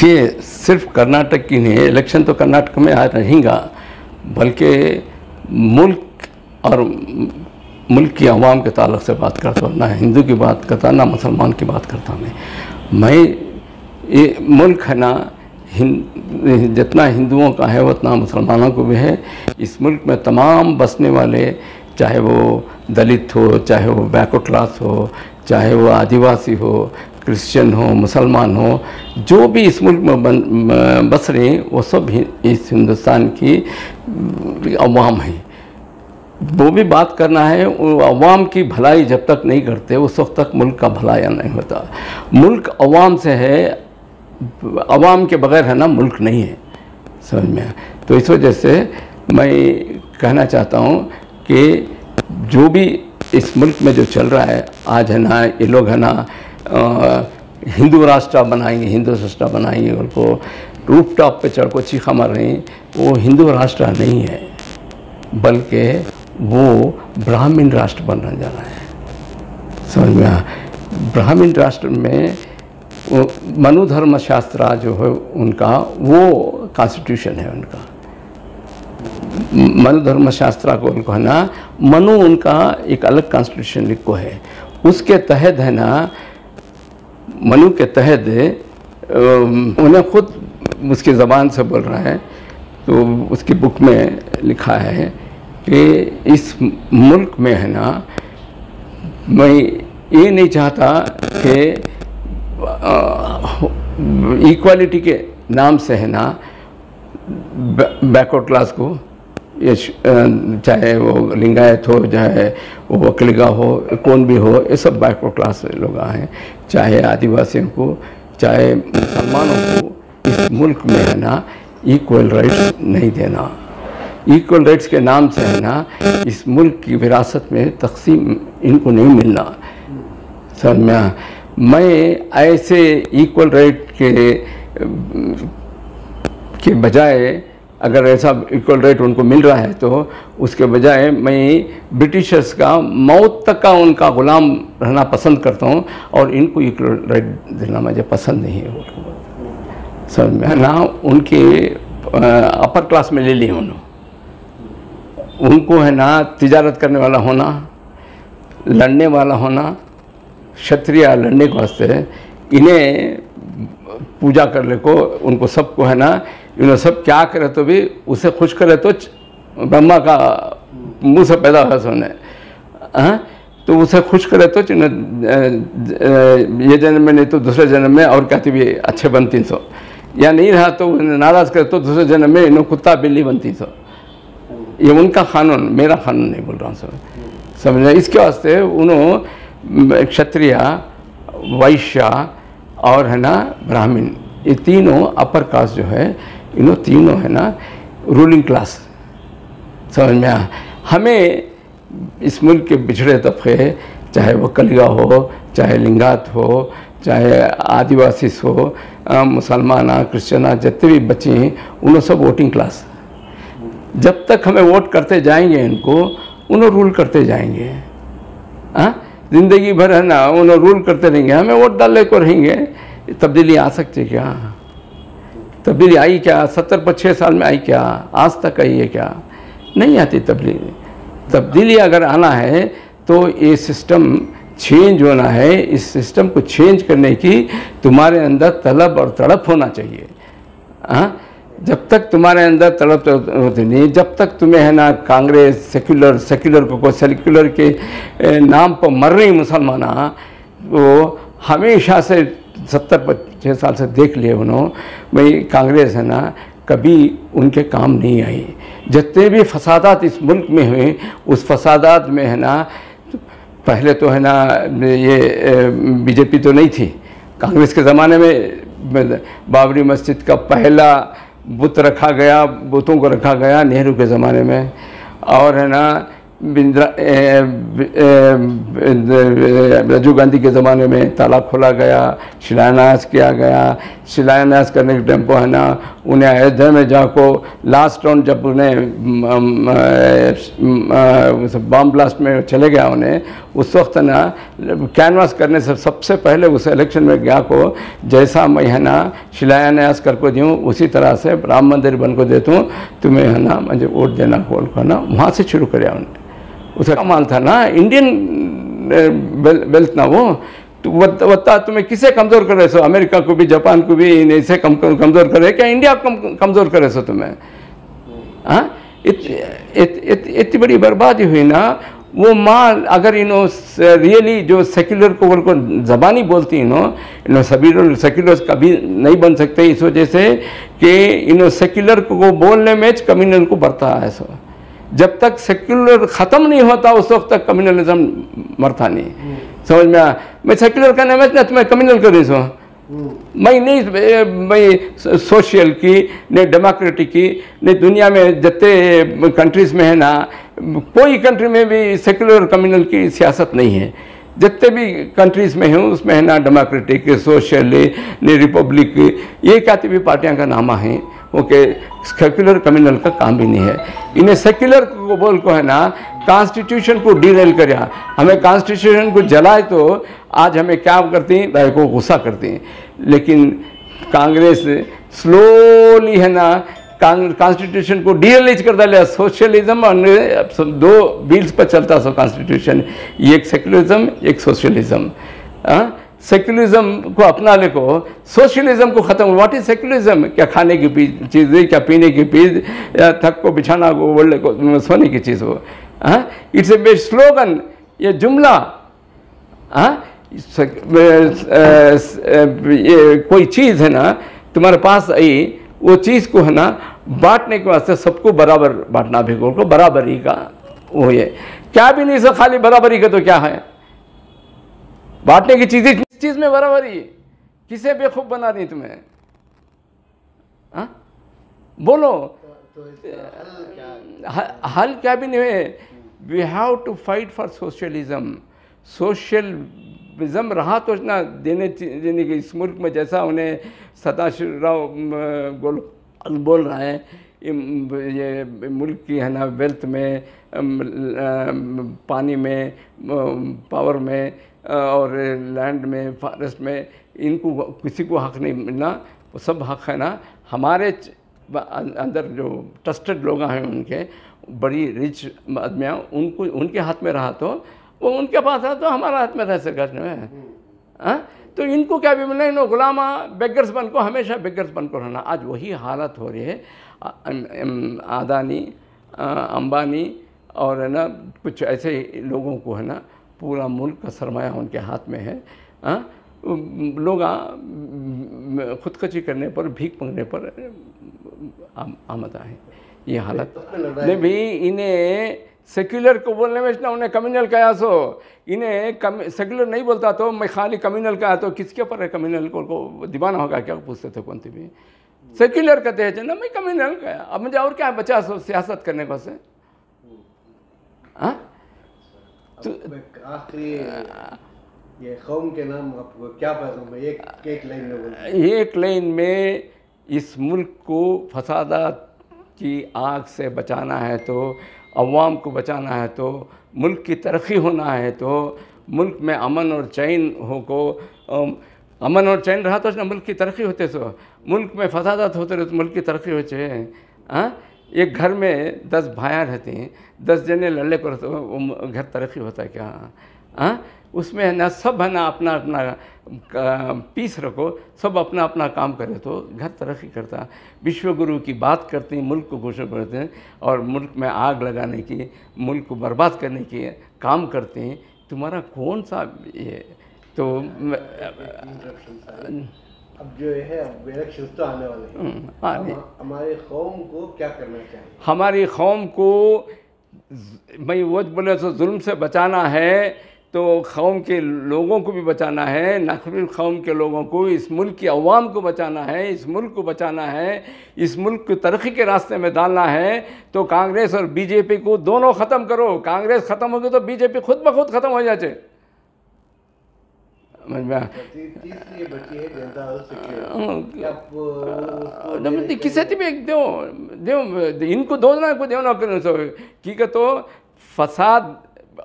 देखिए, सिर्फ कर्नाटक की नहीं, इलेक्शन तो कर्नाटक में आ रहेगा, बल्कि मुल्क और मुल्क की आवाम के ताल्लुक़ से बात करता हूँ। ना हिंदू की बात करता, ना मुसलमान की बात करता मैं ये मुल्क है ना, जितना हिंदुओं का है उतना मुसलमानों को भी है। इस मुल्क में तमाम बसने वाले, चाहे वो दलित हो, चाहे वो बैकवर्ड क्लास हो, चाहे वो आदिवासी हो, क्रिश्चियन हो, मुसलमान हो, जो भी इस मुल्क में बस रहे हैं, वो सब इस हिंदुस्तान की अवाम है। वो भी बात करना है, अवाम की भलाई जब तक नहीं करते उस वक्त तक मुल्क का भलाई नहीं होता। मुल्क अवाम से है, अवाम के बगैर है ना मुल्क नहीं है, समझ में। तो इस वजह से मैं कहना चाहता हूँ कि जो भी इस मुल्क में जो चल रहा है आज है ना, ये लोग है ना हिंदू राष्ट्र बनाएंगे, हिंदू राष्ट्र बनाएंगे, उनको रूफ टॉप पे चढ़ को चीखा मार रहे हैं। वो हिंदू राष्ट्र नहीं है, बल्कि वो ब्राह्मण राष्ट्र बनने जा रहा है, समझ में। ब्राह्मण राष्ट्र में वो मनु धर्म शास्त्र जो है उनका, वो कॉन्स्टिट्यूशन है उनका। मनु धर्म शास्त्र को उनको है ना, मनु उनका एक अलग कॉन्स्टिट्यूशन लिखो है, उसके तहत है ना, मनु के तहत उन्हें खुद उसकी ज़बान से बोल रहा है। तो उसकी बुक में लिखा है कि इस मुल्क में है ना, मैं ये नहीं चाहता कि इक्वालिटी के नाम से है ना बैकवर्ड क्लास को, ये चाहे वो लिंगायत हो, चाहे वो वकलिगा हो, कौन भी हो, ये सब बैकवर्ड क्लास लोग हैं। चाहे आदिवासियों को, चाहे मुसलमानों को, इस मुल्क में है ना इक्वल राइट्स नहीं देना। इक्वल राइट्स के नाम से है ना इस मुल्क की विरासत में तकसीम इनको नहीं मिलना, समझ में। मैं ऐसे इक्वल राइट के बजाय, अगर ऐसा इक्वल राइट उनको मिल रहा है तो उसके बजाय मैं ब्रिटिशर्स का मौत तक का उनका गुलाम रहना पसंद करता हूँ, और इनको इक्वल राइट देना मुझे पसंद नहीं है। समझ में ना, उनके अपर क्लास में ले लिए उनको है ना तिजारत करने वाला होना, लड़ने वाला होना, क्षत्रिय लड़ने के वास्ते इन्हें पूजा करने को, उनको सबको है ना, इन्हें सब क्या करे तो भी उसे खुश करे तो ब्रह्मा का मुंह से पैदा हुआ सोने, तो उसे खुश करे तो ये जन्म में नहीं तो दूसरे जन्म में और कहती भी अच्छे बनती सो, या नहीं रहा तो नाराज़ करे तो दूसरे जन्म में इन्हों कुत्ता बिल्ली बनती सो। ये उनका कानून, मेरा कानून नहीं बोल रहा हूँ सर, समझे। इसके वास्ते उन्होंने क्षत्रिय, वैश्य और है ना ब्राह्मण, ये तीनों अपर कास्ट जो है, इन्हों तीनों है ना रूलिंग क्लास, समझ में। हमें इस मुल्क के पिछड़े तबके, चाहे वो कलिया हो, चाहे लिंगायत हो, चाहे आदिवासी हो, मुसलमान, क्रिश्चियन, जितने भी बच्चे हैं, उन्होंने सब वोटिंग क्लास। जब तक हमें वोट करते जाएंगे इनको, उन्हें रूल करते जाएंगे, ज़िंदगी भर है ना उन्हें रूल करते रहेंगे, हमें वोट डालने को रहेंगे। तब्दीली आ सकती है क्या? तब्दीली आई क्या? 70-65 साल में आई क्या? आज तक आई है क्या? नहीं आती तब्दीली। तब्दीली अगर आना है तो ये सिस्टम चेंज होना है। इस सिस्टम को चेंज करने की तुम्हारे अंदर तलब और तड़प होना चाहिए। जब तक तुम्हारे अंदर तड़प होती नहीं, जब तक तुम्हें है ना कांग्रेस, सेक्युलर को सेक्युलर के नाम पर मर रही मुसलमान, वो हमेशा से 70-65 साल से देख लिए उन्होंने, भाई कांग्रेस है ना कभी उनके काम नहीं आई। जितने भी फसादात इस मुल्क में हुए, उस फसादात में है ना, पहले तो है ना ये बीजेपी तो नहीं थी, कांग्रेस के ज़माने में बाबरी मस्जिद का पहला बुत रखा गया, बुतों को रखा गया नेहरू के ज़माने में, और है ना राजीव गांधी के ज़माने में ताला खोला गया, शिलान्यास किया गया, शिलान्यास करने के टेम्पो है ना, उन्हें अयोध्या में जाको लास्ट राउंड जब उन्हें बम ब्लास्ट में चले गया उन्हें, उस वक्त ना कैनवास करने से सबसे पहले उस इलेक्शन में गया को जैसा मैं है ना शिलान्यास करके दूँ उसी तरह से राम मंदिर बन को देता हूँ, तुम्हें है ना मुझे वोट देना बोल को ना, वहाँ से शुरू कराया उन्हें। उसका कमाल था ना, इंडियन वेल्थ ना वो तो बता तुम्हें किसे कमज़ोर करे सो, अमेरिका को भी जापान को भी इसे कमज़ोर करे क्या, इंडिया को कमज़ोर करे सो तुम्हें? हाँ, इतनी बड़ी बर्बादी हुई ना। वो माँ अगर इनो रियली जो सेक्युलर को ज़बानी बोलती इनो सभी सेक्युलर कभी नहीं बन सकते, इस वजह से कि इनो सेक्युलर को बोलने में कम्युनल को बढ़ता है। सो जब तक सेक्युलर ख़त्म नहीं होता उस वक्त तक कम्युनलिज्म मरता नहीं। समझ में आ, मैं सेक्युलर करने में ना तुम्हें कम्युनल कर रही सो, मैं नहीं मैं सोशल की नहीं डेमोक्रेटिक की नहीं, दुनिया में जितने कंट्रीज़ में है ना कोई कंट्री में भी सेक्युलर कम्युनल की सियासत नहीं है। जितने भी कंट्रीज़ में हूँ उसमें है ना डेमोक्रेटिक सोशल नहीं रिपब्लिक ये कहती भी पार्टियां का नामा है, ओके सेक्युलर कम्युनल का काम भी नहीं है। इन्हें सेक्युलर को बोल को है ना कॉन्स्टिट्यूशन को डीरेल कर, हमें कॉन्स्टिट्यूशन को जलाए तो आज हमें क्या करती हैं को गुस्सा करती हैं, लेकिन कांग्रेस स्लोली है ना कॉन्स्टिट्यूशन को डीरेलाइज कर डाले। सोशलिज्म और दो बिल्स पर चलता सो कॉन्स्टिट्यूशन, एक सेक्युलरिज्म एक सोशलिज्म। सेक्युलरिज्म को अपना ले को सोशलिज्म को ख़त्म। What is secularism? क्या खाने की चीज़, क्या पीने की चीज़, या थक को बिछाना को वर्ल्ड को सोने की चीज़ हो। इट्स ए बेस्ट स्लोगन, ये जुमला। ये कोई चीज़ है ना तुम्हारे पास आई, वो चीज़ को है ना बांटने के वास्ते सबको बराबर बांटना भी को बराबरी का वो ये क्या भी नहीं सो, खाली बराबरी का तो क्या है बांटने की चीज़ें, किस चीज़ में बराबरी, किसे बेवकूफ़ बना रही तुम्हें? बोलो हल क्या भी नहीं है। We have to fight for socialism. Socialism रहा तो ना देने की इस मुल्क में, जैसा उन्हें सदाशिवराव बोल रहा है, ये मुल्क की है ना वेल्थ में, पानी में, पावर में और लैंड में, फॉरेस्ट में, इनको किसी को हक नहीं मिलना, वो सब हक है ना हमारे अंदर जो ट्रस्टेड लोग हैं उनके, बड़ी रिच आदमियाँ, उनको उनके हाथ में रहा तो वो उनके पास है तो हमारा हाथ में रह सके में। तो इनको क्या भी मिलना, इन गुलामा बेगर्स बन को, हमेशा बेगर्स बन को रहना। आज वही हालत हो रही है। अदानी, अंबानी और है ना कुछ ऐसे लोगों को है ना पूरा मुल्क का सरमाया उनके हाथ में है। लोग खुदकशी करने पर, भीख मांगने पर आमदा है। ये हालत नहीं भी। इन्हें सेक्युलर को बोलने में ना उन्हें कम्युनल कहा सो, इन्हें सेक्युलर नहीं बोलता तो मैं खाली कम्युनल कहा तो किसके ऊपर है कम्युनल को दीवाना होगा क्या पूछते थे कौन सी भी। सेक्युलर कहते हैं ना, मैं कम्युनल कहा, अब मुझे और क्या बचा सो सियासत करने को से। तो आखिरी ये कौम के नाम आपको क्या पैगाम है, एक लाइन में बोलिए। एक लाइन में, इस मुल्क को फसादात की आग से बचाना है तो, अवाम को बचाना है तो, मुल्क की तरक्की होना है तो, मुल्क में अमन और चैन हो को, अमन और चैन रहा तो ना मुल्क की तरक्की होते सो, मुल्क में फसादात होते रहे तो मुल्क की तरक्की होते हैं। एक घर में 10 भाइयाँ रहती हैं, 10 जने लड़ने पर तो वो घर तरक्की होता है क्या? उसमें है ना सब है ना अपना अपना पीस रखो, सब अपना अपना काम करे तो घर तरक्की करता। विश्वगुरु की बात करते हैं, मुल्क को घोषणा करते हैं और मुल्क में आग लगाने की, मुल्क को बर्बाद करने की काम करते हैं। तुम्हारा कौन सा ये तो अब जो है अब इलेक्शन तो आने वाले हैं, हमारी कौम को क्या करना चाहिए? हमारी कौम को मैं वो बोले तो जुल्म से बचाना है तो कौम के लोगों को भी बचाना है, नखरुल कौम के लोगों को, इस मुल्क की अवाम को बचाना है, इस मुल्क को बचाना है, इस मुल्क को तरक्की के रास्ते में डालना है। तो कांग्रेस और बीजेपी को दोनों ख़त्म करो। कांग्रेस ख़त्म होगी तो बीजेपी खुद ब खुद ख़त्म हो जाए। समझ में तीसरी बची है जनता दल से किसे भी एक दो इनको दो जना को देना की का तो फसाद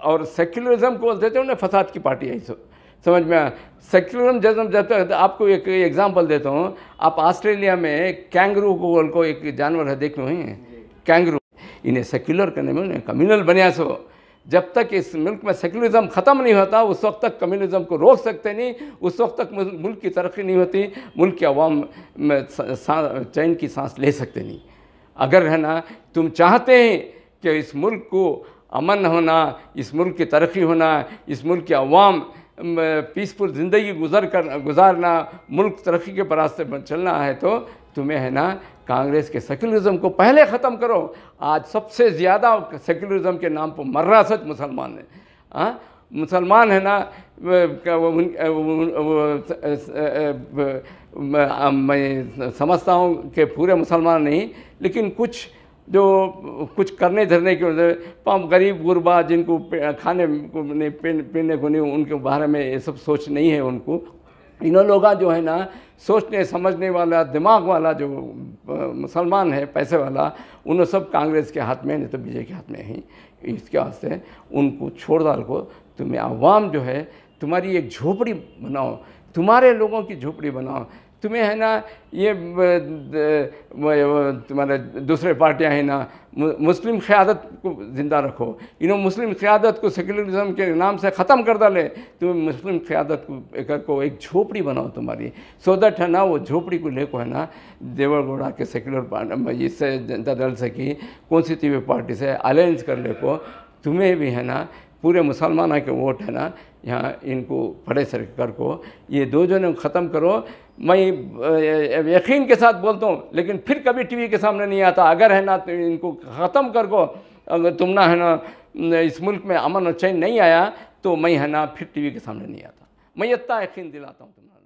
और सेक्युलरिज्म को बोलते थे उन्हें फसाद की पार्टी है सो समझ में। सेक्युलरिज्म जब आपको एक एग्जांपल देता हूँ, आप ऑस्ट्रेलिया में कैंगरू को एक जानवर है देखे हुए हैं कैंगरू, इन्हें सेक्युलर करने में उन्हें कम्युनल बनिया सो। जब तक इस मुल्क में सेक्युलरिज्म ख़त्म नहीं होता उस वक्त तक कम्युनिज्म को रोक सकते नहीं, उस वक्त तक मुल्क की तरक्की नहीं होती, मुल्क के अवाम में चैन की सांस ले सकते नहीं। अगर है ना तुम चाहते हैं कि इस मुल्क को अमन होना, इस मुल्क की तरक्की होना, इस मुल्क के अवाम पीसफुल ज़िंदगी गुजारना, मुल्क तरक्की के रास्ते पर चलना है तो तुम्हें है ना कांग्रेस के सेक्युलरिज्म को पहले ख़त्म करो। आज सबसे ज़्यादा सेक्युलरिज्म के नाम पर मर रहा सच मुसलमान है। मुसलमान है ना मैं समझता हूँ कि पूरे मुसलमान नहीं, लेकिन कुछ जो कुछ करने धरने की वजह गरीब गुरबा जिनको खाने को नहीं पीने को नहीं, उनके बारे में ये सब सोच नहीं है उनको। इन्हों लोग जो है ना सोचने समझने वाला दिमाग वाला जो मुसलमान है पैसे वाला, उन्होंने सब कांग्रेस के हाथ में नहीं तो बीजेपी के हाथ में ही। इसके वास्ते उनको छोड़ डाल को तुम्हें अवाम जो है तुम्हारी एक झोपड़ी बनाओ, तुम्हारे लोगों की झोपड़ी बनाओ। तुम्हें है ना ये तुम्हारे दूसरे पार्टियां हैं ना मुस्लिम क़यादत को ज़िंदा रखो, इन्होंने मुस्लिम क़यादत को सेक्युलरिज्म के नाम से ख़त्म कर डाले। तुम्हें मुस्लिम क़यादत को एक झोपड़ी बनाओ तुम्हारी, सो दैट है ना वो झोपड़ी को लेको है ना देवगौड़ा के सेक्युलर इससे जनता दल से की कॉन्स्टिट्यूटिव पार्टी से अलायंस कर ले को तुम्हें भी है ना पूरे मुसलमानों के वोट है ना यहाँ इनको बड़े सरकार को ये दो जनों ख़त्म करो। मैं यकीन के साथ बोलता हूँ, लेकिन फिर कभी टीवी के सामने नहीं आता। अगर है ना तो इनको ख़त्म कर को, अगर तुम ना है ना इस मुल्क में अमन और चैन नहीं आया तो मैं है ना फिर टीवी के सामने नहीं आता। मैं इतना यकीन दिलाता हूँ तुम्हारा।